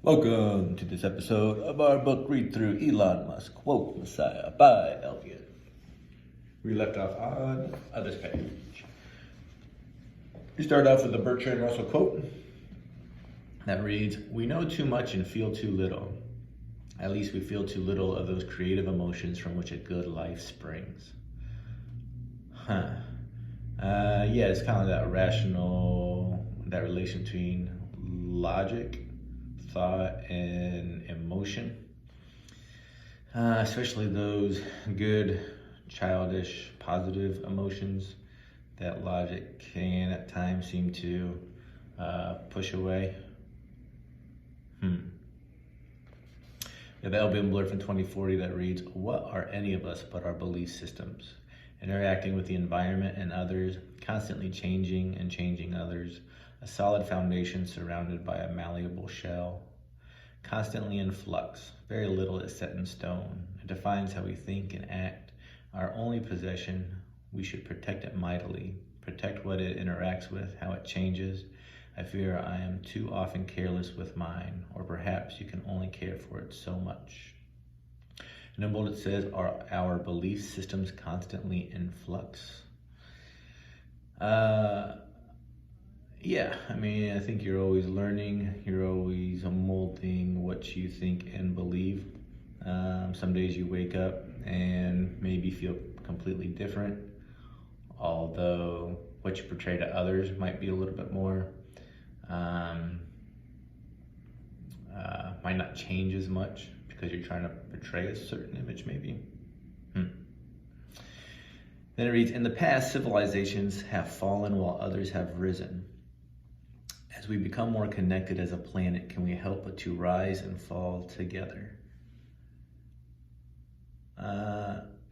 Welcome to this episode of our book read through Elon Musk, Woke Messiah by Elliot. We left off on this page. We start off with a Bertrand Russell quote that reads, "We know too much and feel too little. At least we feel too little of those creative emotions from which a good life springs." Yeah, it's kind of that that relation between logic, thought, and emotion, especially those good, childish, positive emotions that logic can at times seem to push away. We have the album blurb from 2040 that reads, "What are any of us but our belief systems? Interacting with the environment and others, constantly changing and changing others, a solid foundation surrounded by a malleable shell. Constantly in flux, very little is set in stone. It defines how we think and act. Our only possession, we should protect it mightily, protect what it interacts with, how it changes. I fear I am too often careless with mine, or perhaps you can only care for it so much." And in bold it says, "Are our belief systems constantly in flux?" Yeah, I think you're always learning, you're always molding what you think and believe. Some days you wake up and maybe feel completely different, although what you portray to others might be a little bit more, might not change as much because you're trying to portray a certain image maybe. Then it reads, "In the past, civilizations have fallen while others have risen. As we become more connected as a planet, can we help but to rise and fall together?"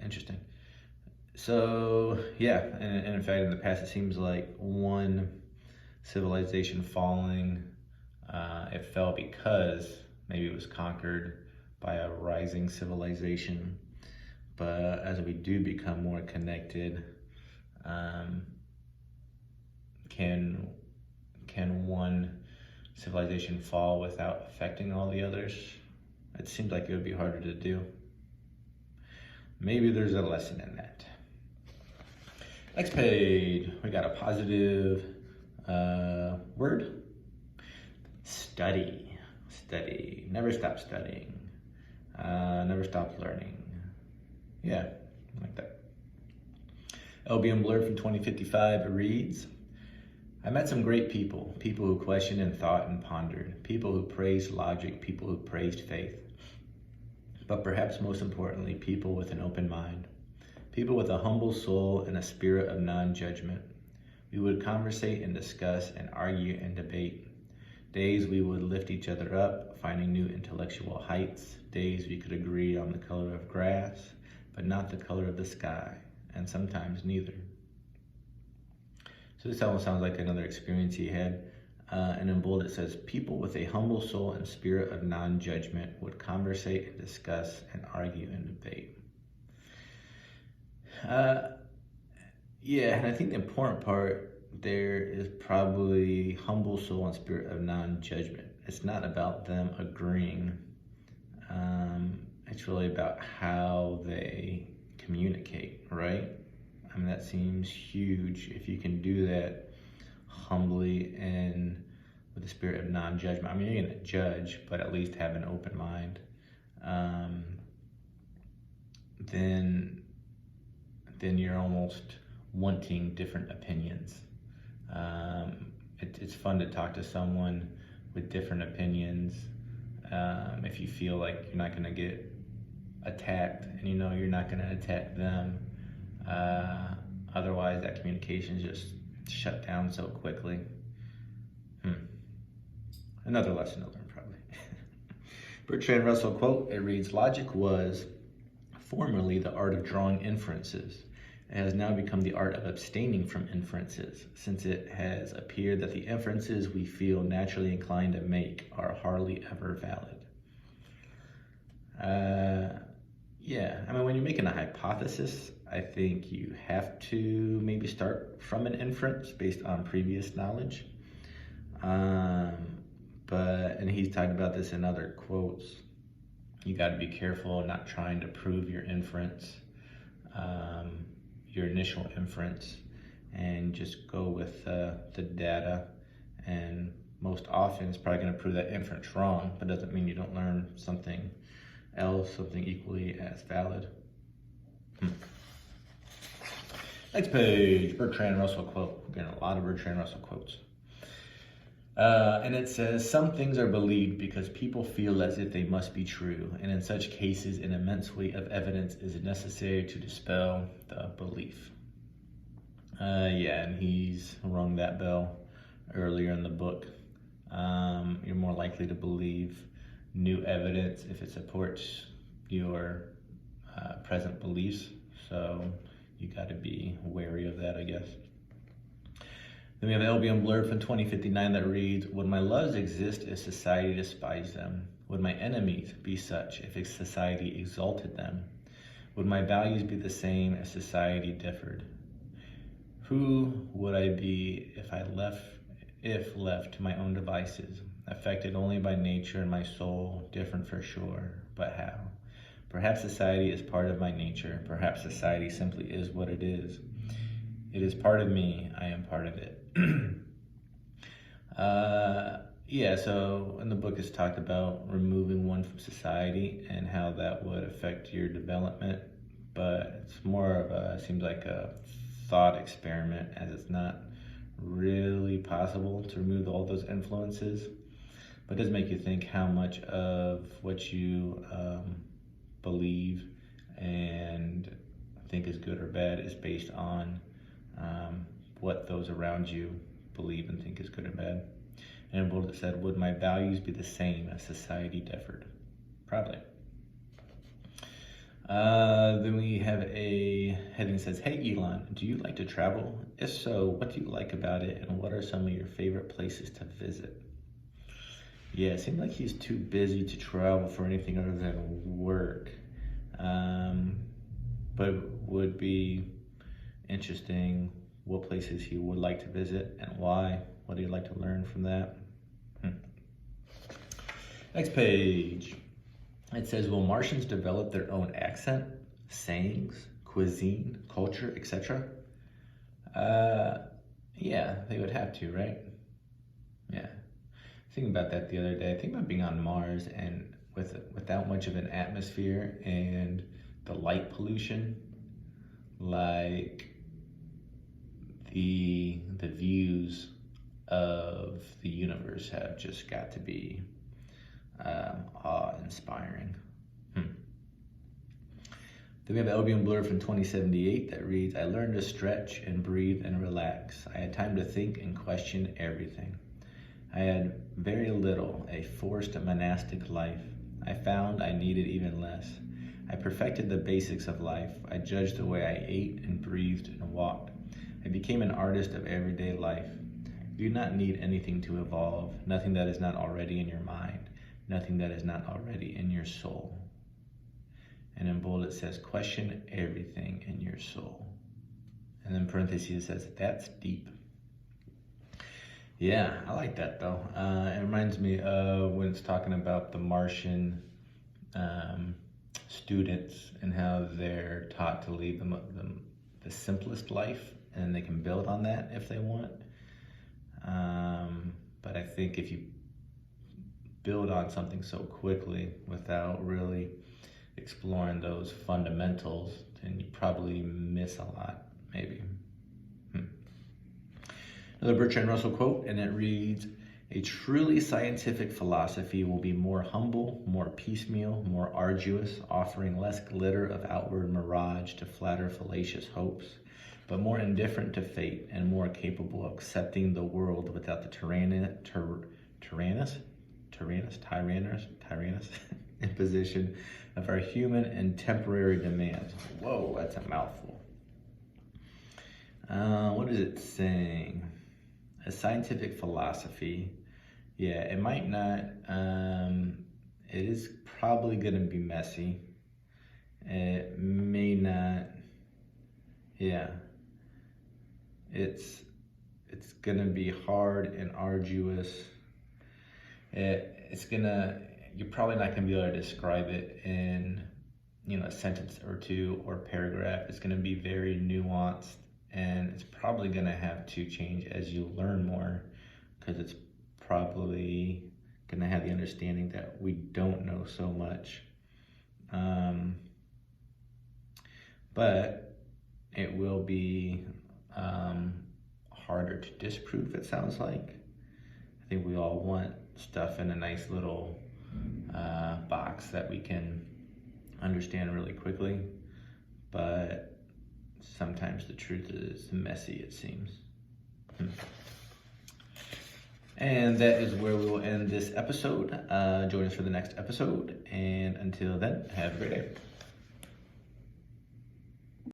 Interesting. So, yeah, and in fact, in the past, it seems like one civilization falling, it fell because maybe it was conquered by a rising civilization. But as we do become more connected, can one civilization fall without affecting all the others? It seems like it would be harder to do. Maybe there's a lesson in that. Next page, we got a positive word. Study. Study. Never stop studying. Never stop learning. Yeah, like that. LBM blurb from 2055 reads, "I met some great people, people who questioned and thought and pondered, people who praised logic, people who praised faith. But perhaps most importantly, people with an open mind, people with a humble soul and a spirit of non-judgment. We would conversate and discuss and argue and debate. Days we would lift each other up, finding new intellectual heights. Days we could agree on the color of grass, but not the color of the sky, and sometimes neither." So this almost sounds like another experience he had. And in bold it says, "People with a humble soul and spirit of non-judgment would conversate and discuss and argue and debate." Yeah, and I think the important part there is probably humble soul and spirit of non-judgment. It's not about them agreeing. It's really about how they communicate, right? That seems huge. If you can do that humbly and with the spirit of non-judgment. You're gonna judge, but at least have an open mind. Then you're almost wanting different opinions. It's fun to talk to someone with different opinions. If you feel like you're not gonna get attacked and you know you're not gonna attack them. Otherwise that communication is just shut down so quickly. Another lesson to learn probably. Bertrand Russell quote, it reads, "Logic was formerly the art of drawing inferences. It has now become the art of abstaining from inferences, since it has appeared that the inferences we feel naturally inclined to make are hardly ever valid." When you're making a hypothesis, I think you have to maybe start from an inference based on previous knowledge. and he's talked about this in other quotes. You got to be careful not trying to prove your inference, your initial inference, and just go with the data. And most often it's probably going to prove that inference wrong, but doesn't mean you don't learn something else, something equally as valid. Next page, Bertrand Russell quote. Again, a lot of Bertrand Russell quotes. And it says, some things are believed because people feel as if they must be true, and in such cases, an immense weight of evidence is necessary to dispel the belief. Yeah, and he's rung that bell earlier in the book. You're more likely to believe new evidence if it supports your present beliefs, so you got to be wary of that, I guess. Then we have LBM blurb from 2059 that reads, would my loves exist if society despised them? Would my enemies be such if society exalted them? Would my values be the same if society differed? Who would I be if left to my own devices, affected only by nature and my soul, different for sure, but how? Perhaps society is part of my nature. Perhaps society simply is what it is. It is part of me. I am part of it. Yeah, so in the book it's talked about removing one from society and how that would affect your development, but it's more of seems like a thought experiment, as it's not really possible to remove all those influences, but it does make you think how much of what you believe and think is good or bad is based on what those around you believe and think is good or bad. And it said, would my values be the same as society differed? Probably. Then we have a heading that says, hey Elon, do you like to travel? If so, what do you like about it, and what are some of your favorite places to visit? Yeah, it seemed like he's too busy to travel for anything other than work. But it would be interesting what places he would like to visit and why. What do you like to learn from that? Next page. It says, will Martians develop their own accent, sayings, cuisine, culture, etc.? Yeah, they would have to, right? Yeah. Thinking about that the other day. Thinking about being on Mars and without much of an atmosphere and the light pollution, like the views of the universe have just got to be awe-inspiring. Then we have Albion Blur from 2078 that reads, I learned to stretch and breathe and relax. I had time to think and question everything. I had very little, a forced monastic life. I found I needed even less. I perfected the basics of life. I judged the way I ate and breathed and walked. I became an artist of everyday life. You do not need anything to evolve, nothing that is not already in your mind, nothing that is not already in your soul. And in bold it says, question everything in your soul. And then parentheses it says, that's deep. Yeah, I like that though. It reminds me of when it's talking about the Martian students and how they're taught to lead the simplest life, and they can build on that if they want. But I think if you build on something so quickly without really exploring those fundamentals, then you probably miss a lot, maybe. Another Bertrand Russell quote, and it reads, a truly scientific philosophy will be more humble, more piecemeal, more arduous, offering less glitter of outward mirage to flatter fallacious hopes, but more indifferent to fate and more capable of accepting the world without the tyrannous imposition of our human and temporary demands. Whoa, that's a mouthful. What is it saying? A scientific philosophy. Yeah, it might not, it is probably going to be messy. It may not, yeah. It's going to be hard and arduous. You're probably not gonna be able to describe it in, a sentence or two or paragraph. It's gonna be very nuanced, and it's probably gonna have to change as you learn more, because it's probably gonna have the understanding that we don't know so much. But it will be harder to disprove, it sounds like. I think we all want stuff in a nice little box that we can understand really quickly, but sometimes the truth is messy, it seems. And that is where we will end this episode. Join us for the next episode, and until then, have a great day.